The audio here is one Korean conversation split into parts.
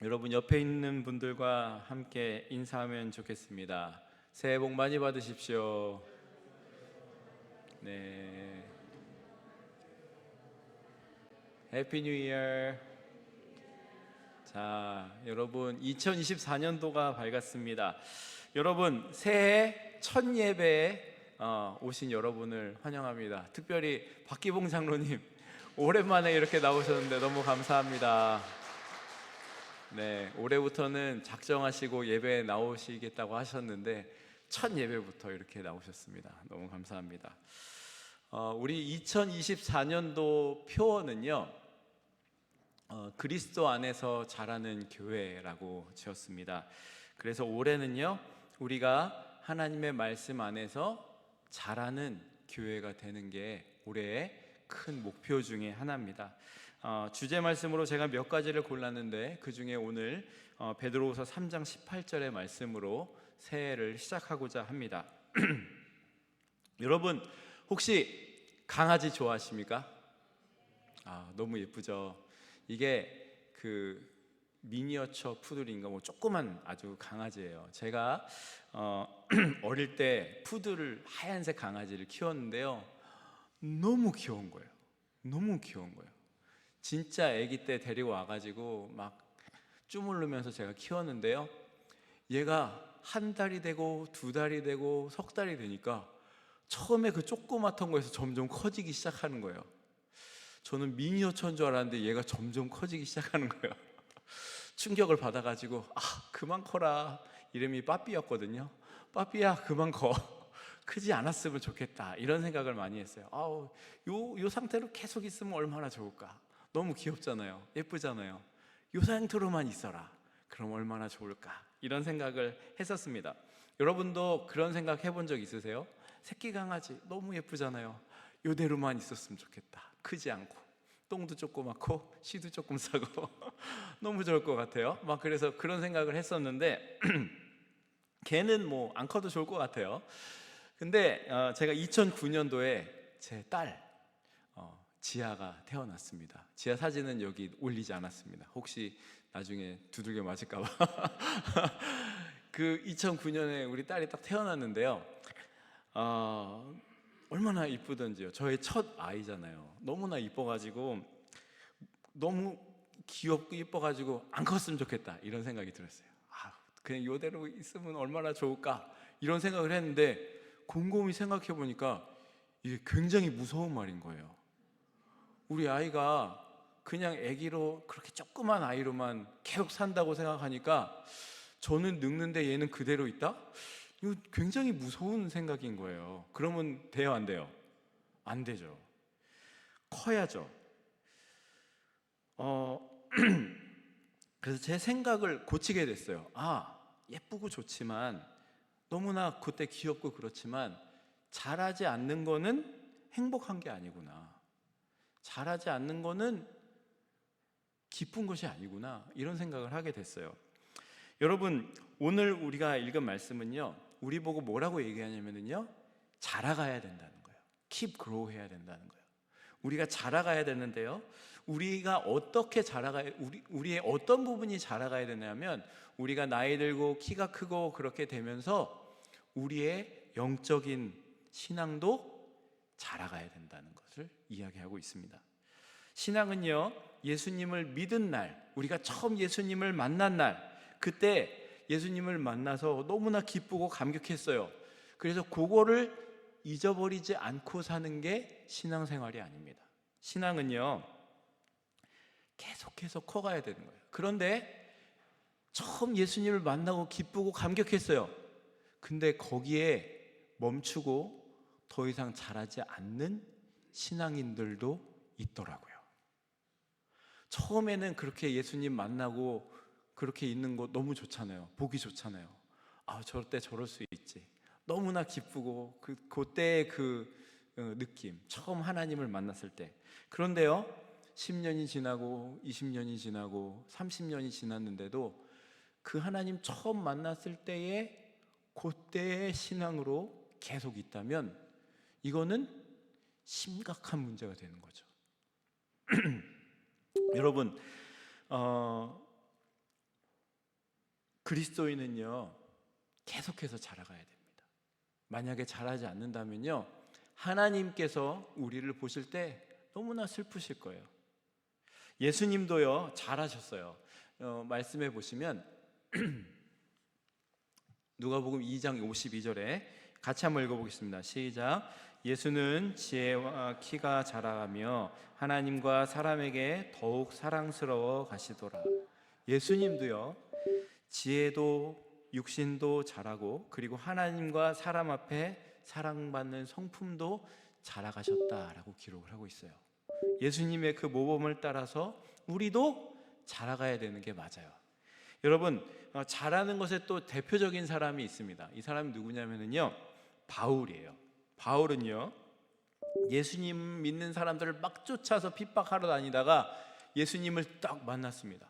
여러분 옆에 있는 분들과 함께 인사하면 좋겠습니다. 새해 복 많이 받으십시오. 네. 해피 뉴 이어. 자, 여러분 2024년도가 밝았습니다. 여러분 새해 첫 예배에 오신 여러분을 환영합니다. 특별히 박기봉 장로님 오랜만에 이렇게 나오셨는데 너무 감사합니다. 네, 올해부터는 작정하시고 예배에 나오시겠다고 하셨는데 첫 예배부터 이렇게 나오셨습니다. 너무 감사합니다. 우리 2024년도 표어는요, 그리스도 안에서 자라는 교회라고 지었습니다. 그래서 올해는요, 우리가 하나님의 말씀 안에서 자라는 교회가 되는 게 올해의 큰 목표 중에 하나입니다. 주제 말씀으로 제가 몇 가지를 골랐는데 그 중에 오늘 베드로후서 3장 18절의 말씀으로 새해를 시작하고자 합니다. 여러분 혹시 강아지 좋아하십니까? 너무 예쁘죠. 이게 그 미니어처 푸들인가 뭐 조그만 아주 강아지예요. 제가 어릴 때 푸들 하얀색 강아지를 키웠는데요, 너무 귀여운 거예요. 너무 귀여운 거예요. 진짜 아기 때 데리고 와가지고 막 쭈물르면서 제가 키웠는데요, 얘가 한 달이 되고 두 달이 되고 석 달이 되니까 처음에 그 조그맣던 거에서 점점 커지기 시작하는 거예요. 저는 미니어처인 줄 알았는데 얘가 점점 커지기 시작하는 거예요. 충격을 받아가지고 그만 커라. 이름이 빠삐였거든요. 빠삐야 그만 커. 크지 않았으면 좋겠다, 이런 생각을 많이 했어요. 요 상태로 계속 있으면 얼마나 좋을까. 너무 귀엽잖아요. 예쁘잖아요. 요 상태로만 있어라. 그럼 얼마나 좋을까. 이런 생각을 했었습니다. 여러분도 그런 생각 해본 적 있으세요? 새끼 강아지 너무 예쁘잖아요. 요대로만 있었으면 좋겠다. 크지 않고 똥도 조그맣고 씨도 조금 싸고 너무 좋을 것 같아요. 그래서 그런 생각을 했었는데 걔는 뭐 안 커도 좋을 것 같아요. 근데 제가 2009년도에 제 딸 지아가 태어났습니다. 지아 사진은 여기 올리지 않았습니다. 혹시 나중에 두들겨 맞을까 봐. 그 2009년에 우리 딸이 딱 태어났는데요, 얼마나 이쁘던지요. 저의 첫 아이잖아요. 너무나 이뻐가지고, 너무 귀엽고 이뻐가지고 안 컸으면 좋겠다, 이런 생각이 들었어요. 그냥 이대로 있으면 얼마나 좋을까, 이런 생각을 했는데 곰곰이 생각해 보니까 이게 굉장히 무서운 말인 거예요. 우리 아이가 그냥 아기로, 그렇게 조그만 아이로만 계속 산다고 생각하니까 저는 늙는데 얘는 그대로 있다? 이거 굉장히 무서운 생각인 거예요. 그러면 돼요, 안 돼요? 안 되죠. 커야죠. 그래서 제 생각을 고치게 됐어요. 예쁘고 좋지만, 너무나 그때 귀엽고 그렇지만 자라지 않는 거는 행복한 게 아니구나. 자라지 않는 거는 기쁜 것이 아니구나, 이런 생각을 하게 됐어요. 여러분 오늘 우리가 읽은 말씀은요, 우리 보고 뭐라고 얘기하냐면요, 자라가야 된다는 거예요. Keep grow 해야 된다는 거예요. 우리가 자라가야 되는데요, 우리가 어떻게 자라가야, 우리의 어떤 부분이 자라가야 되냐면, 우리가 나이 들고 키가 크고 그렇게 되면서 우리의 영적인 신앙도 자라가야 된다는 것을 이야기하고 있습니다. 신앙은요, 예수님을 믿은 날, 우리가 처음 예수님을 만난 날, 그때 예수님을 만나서 너무나 기쁘고 감격했어요. 그래서 그거를 잊어버리지 않고 사는 게 신앙생활이 아닙니다. 신앙은요, 계속해서 커가야 되는 거예요. 그런데 처음 예수님을 만나고 기쁘고 감격했어요. 근데 거기에 멈추고 더 이상 자라지 않는 신앙인들도 있더라고요. 처음에는 그렇게 예수님 만나고 그렇게 있는 거 너무 좋잖아요. 보기 좋잖아요. 저럴 때 저럴 수 있지. 너무나 기쁘고 그때의 느낌, 처음 하나님을 만났을 때. 그런데요, 10년이 지나고 20년이 지나고 30년이 지났는데도 그 하나님 처음 만났을 때의 그때의 신앙으로 계속 있다면 이거는 심각한 문제가 되는 거죠. 여러분 그리스도인은요 계속해서 자라가야 됩니다. 만약에 자라지 않는다면요 하나님께서 우리를 보실 때 너무나 슬프실 거예요. 예수님도요 잘하셨어요. 말씀해 보시면 누가복음 2장 52절에 같이 한번 읽어보겠습니다. 시작. 예수는 지혜와 키가 자라가며 하나님과 사람에게 더욱 사랑스러워 가시더라. 예수님도요 지혜도 육신도 자라고 그리고 하나님과 사람 앞에 사랑받는 성품도 자라가셨다라고 기록을 하고 있어요. 예수님의 그 모범을 따라서 우리도 자라가야 되는 게 맞아요. 여러분, 자라는 것에 또 대표적인 사람이 있습니다. 이 사람이 누구냐면요 바울이에요. 바울은요 예수님 믿는 사람들을 막 쫓아서 핍박하러 다니다가 예수님을 딱 만났습니다.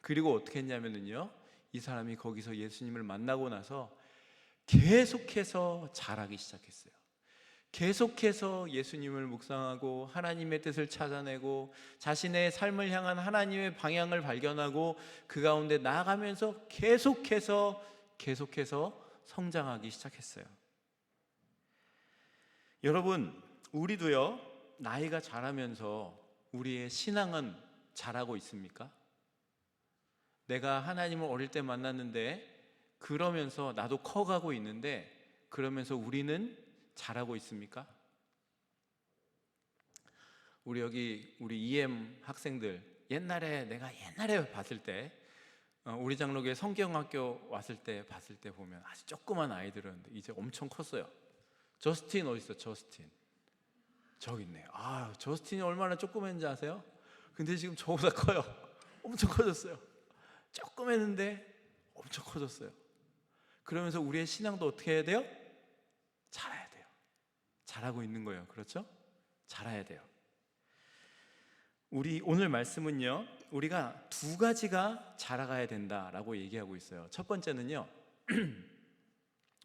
그리고 어떻게 했냐면요 이 사람이 거기서 예수님을 만나고 나서 계속해서 자라기 시작했어요. 계속해서 예수님을 묵상하고 하나님의 뜻을 찾아내고 자신의 삶을 향한 하나님의 방향을 발견하고 그 가운데 나아가면서 계속해서 성장하기 시작했어요. 여러분, 우리도요 나이가 자라면서 우리의 신앙은 자라고 있습니까? 내가 하나님을 어릴 때 만났는데 그러면서 나도 커가고 있는데 그러면서 우리는 자라고 있습니까? 우리 EM 학생들 내가 옛날에 봤을 때 우리 장로교회 성경학교 왔을 때 봤을 때 보면 아주 조그만 아이들은 이제 엄청 컸어요. 저스틴 어디 있어? 저스틴 저기 있네요. 저스틴이 얼마나 조그만지 아세요? 근데 지금 저보다 커요. 엄청 커졌어요. 조그맸는데 엄청 커졌어요. 그러면서 우리의 신앙도 어떻게 해야 돼요? 자라야 돼요. 자라고 있는 거예요. 그렇죠? 자라야 돼요. 우리 오늘 말씀은요 우리가 두 가지가 자라가야 된다라고 얘기하고 있어요. 첫 번째는요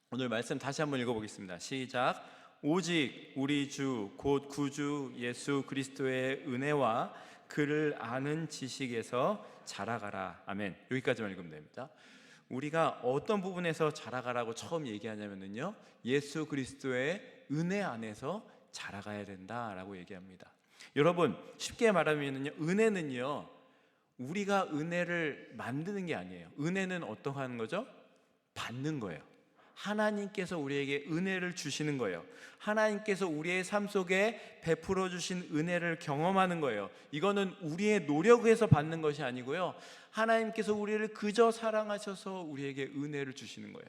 오늘 말씀 다시 한번 읽어보겠습니다. 시작. 오직 우리 주 곧 구주 예수 그리스도의 은혜와 그를 아는 지식에서 자라가라. 아멘. 여기까지만 읽으면 됩니다. 우리가 어떤 부분에서 자라가라고 처음 얘기하냐면요 예수 그리스도의 은혜 안에서 자라가야 된다라고 얘기합니다. 여러분, 쉽게 말하면요 은혜는요 우리가 은혜를 만드는 게 아니에요. 은혜는 어떻게 하는 거죠? 받는 거예요. 하나님께서 우리에게 은혜를 주시는 거예요. 하나님께서 우리의 삶 속에 베풀어 주신 은혜를 경험하는 거예요. 이거는 우리의 노력에서 받는 것이 아니고요 하나님께서 우리를 그저 사랑하셔서 우리에게 은혜를 주시는 거예요.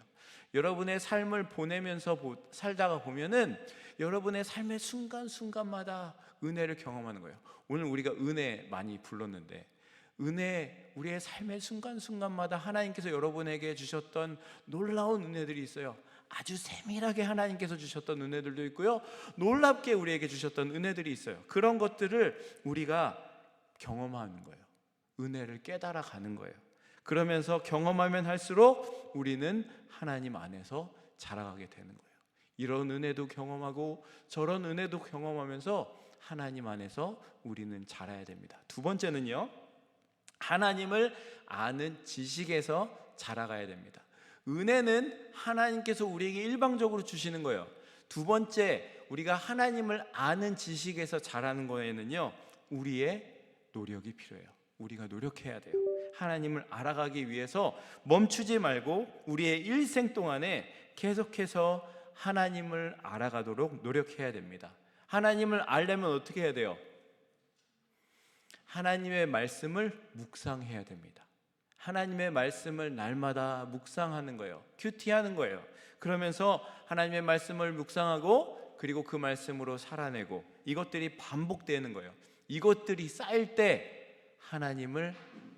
여러분의 삶을 보내면서 살다가 보면은 여러분의 삶의 순간순간마다 은혜를 경험하는 거예요. 오늘 우리가 은혜 많이 불렀는데 은혜, 우리의 삶의 순간순간마다 하나님께서 여러분에게 주셨던 놀라운 은혜들이 있어요. 아주 세밀하게 하나님께서 주셨던 은혜들도 있고요 놀랍게 우리에게 주셨던 은혜들이 있어요. 그런 것들을 우리가 경험하는 거예요. 은혜를 깨달아 가는 거예요. 그러면서 경험하면 할수록 우리는 하나님 안에서 자라가게 되는 거예요. 이런 은혜도 경험하고 저런 은혜도 경험하면서 하나님 안에서 우리는 자라야 됩니다. 두 번째는요 하나님을 아는 지식에서 자라가야 됩니다. 은혜는 하나님께서 우리에게 일방적으로 주시는 거예요. 두 번째, 우리가 하나님을 아는 지식에서 자라는 거에는요 우리의 노력이 필요해요. 우리가 노력해야 돼요. 하나님을 알아가기 위해서 멈추지 말고 우리의 일생 동안에 계속해서 하나님을 알아가도록 노력해야 됩니다. 하나님을 알려면 어떻게 해야 돼요? 하나님의 말씀을 묵상해야 됩니다. 하나님의 말씀을 날마다 묵상하는 거예요. 큐티하는 거예요. 그러면서 하나님의 말씀을 묵상하고 그리고 그 말씀으로 살아내고 이것들이 반복되는 거예요. 이것들이 쌓일 때 하나님을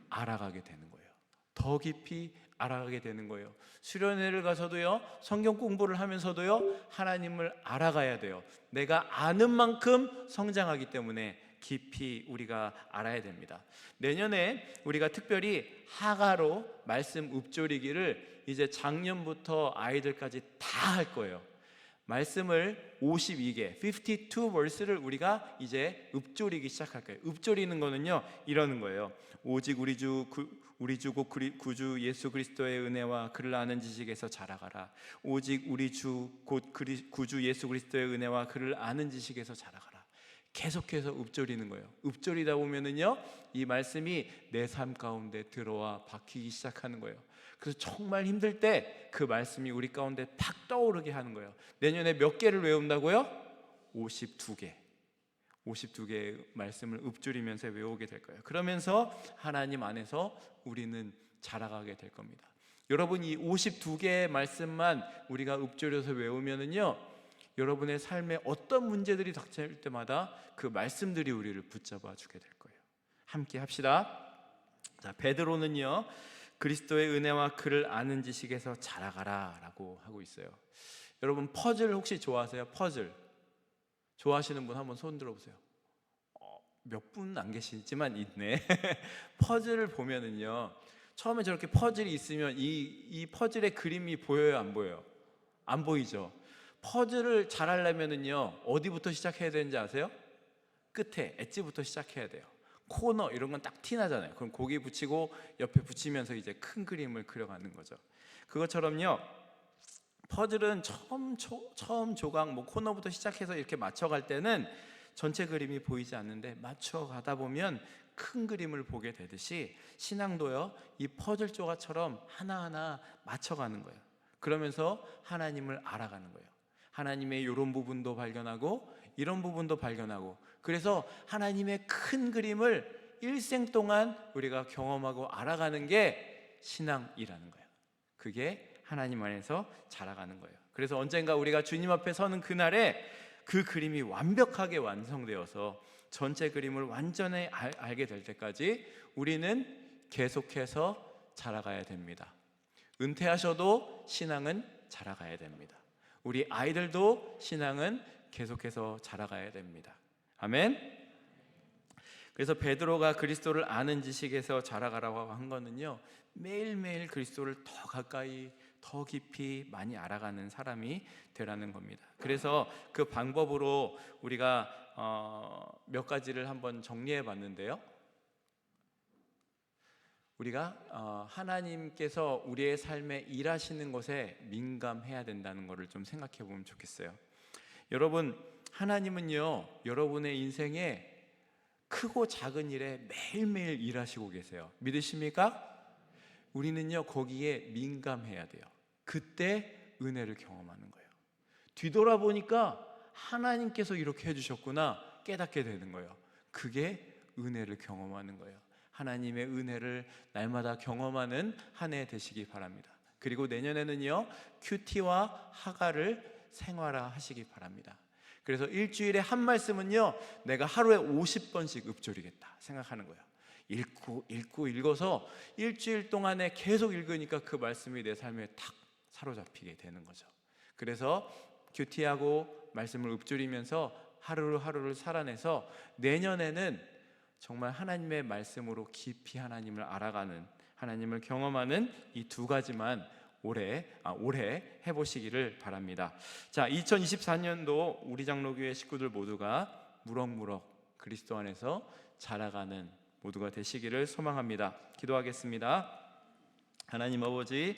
알아가게 되는 거예요. 더 깊이 알아가게 되는 거예요. 수련회를 가서도요 성경 공부를 하면서도요 하나님을 알아가야 돼요. 내가 아는 만큼 성장하기 때문에 깊이 우리가 알아야 됩니다. 내년에 우리가 특별히 하가로 말씀 읊조리기를 이제 작년부터 아이들까지 다 할 거예요. 말씀을 52개, 52 verse를 우리가 이제 읊조리기 시작할 거예요. 읊조리는 거는요, 이러는 거예요. 오직 우리 주 곧 구주 예수 그리스도의 은혜와 그를 아는 지식에서 자라가라. 오직 우리 주 곧 구주 예수 그리스도의 은혜와 그를 아는 지식에서 자라가라. 계속해서 읊조리는 거예요. 읊조리다 보면은요, 이 말씀이 내 삶 가운데 들어와 박히기 시작하는 거예요. 그래서 정말 힘들 때 그 말씀이 우리 가운데 탁 떠오르게 하는 거예요. 내년에 몇 개를 외운다고요? 52개. 52개의 말씀을 읊조리면서 외우게 될 거예요. 그러면서 하나님 안에서 우리는 자라가게 될 겁니다. 여러분, 이 52개의 말씀만 우리가 읊조려서 외우면은요, 여러분의 삶에 어떤 문제들이 닥칠 때마다 그 말씀들이 우리를 붙잡아 주게 될 거예요. 함께 합시다. 자, 베드로는요, 그리스도의 은혜와 그를 아는 지식에서 자라가라 라고 하고 있어요. 여러분, 퍼즐 혹시 좋아하세요? 퍼즐 좋아하시는 분 한번 손 들어보세요. 몇 분 안 계시지만 있네. 퍼즐을 보면은요, 처음에 저렇게 퍼즐이 있으면 이 퍼즐의 그림이 보여요, 안 보여요? 안 보이죠? 퍼즐을 잘 하려면은요, 어디부터 시작해야 되는지 아세요? 끝에 엣지부터 시작해야 돼요. 코너 이런 건 딱 티나잖아요. 그럼 거기 붙이고 옆에 붙이면서 이제 큰 그림을 그려가는 거죠. 그것처럼요, 퍼즐은 처음 조각 코너부터 시작해서 이렇게 맞춰갈 때는 전체 그림이 보이지 않는데, 맞춰가다 보면 큰 그림을 보게 되듯이 신앙도요, 이 퍼즐 조각처럼 하나하나 맞춰가는 거예요. 그러면서 하나님을 알아가는 거예요. 하나님의 이런 부분도 발견하고 이런 부분도 발견하고, 그래서 하나님의 큰 그림을 일생 동안 우리가 경험하고 알아가는 게 신앙이라는 거예요. 그게 하나님 안에서 자라가는 거예요. 그래서 언젠가 우리가 주님 앞에 서는 그날에 그 그림이 완벽하게 완성되어서 전체 그림을 완전히 알게 될 때까지 우리는 계속해서 자라가야 됩니다. 은퇴하셔도 신앙은 자라가야 됩니다. 우리 아이들도 신앙은 계속해서 자라가야 됩니다. 아멘. 그래서 베드로가 그리스도를 아는 지식에서 자라가라고 한 거는요, 매일매일 그리스도를 더 가까이 더 깊이 많이 알아가는 사람이 되라는 겁니다. 그래서 그 방법으로 우리가 몇 가지를 한번 정리해 봤는데요, 우리가 하나님께서 우리의 삶에 일하시는 것에 민감해야 된다는 것을 좀 생각해 보면 좋겠어요. 여러분, 하나님은요, 여러분의 인생에 크고 작은 일에 매일매일 일하시고 계세요. 믿으십니까? 우리는요, 거기에 민감해야 돼요. 그때 은혜를 경험하는 거예요. 뒤돌아보니까 하나님께서 이렇게 해주셨구나 깨닫게 되는 거예요. 그게 은혜를 경험하는 거예요. 하나님의 은혜를 날마다 경험하는 한 해 되시기 바랍니다. 그리고 내년에는요, 큐티와 하가를 생활화하시기 바랍니다. 그래서 일주일에 한 말씀은요, 내가 하루에 50번씩 읊조리겠다 생각하는 거예요. 읽어서 일주일 동안에 계속 읽으니까 그 말씀이 내 삶에 탁 사로잡히게 되는 거죠. 그래서 큐티하고 말씀을 읊조리면서 하루를 살아내서 내년에는 정말 하나님의 말씀으로 깊이 하나님을 알아가는, 하나님을 경험하는 이 두 가지만 올해 해보시기를 바랍니다. 자, 2024년도 우리 장로교회 식구들 모두가 무럭무럭 그리스도 안에서 자라가는 모두가 되시기를 소망합니다. 기도하겠습니다. 하나님 아버지,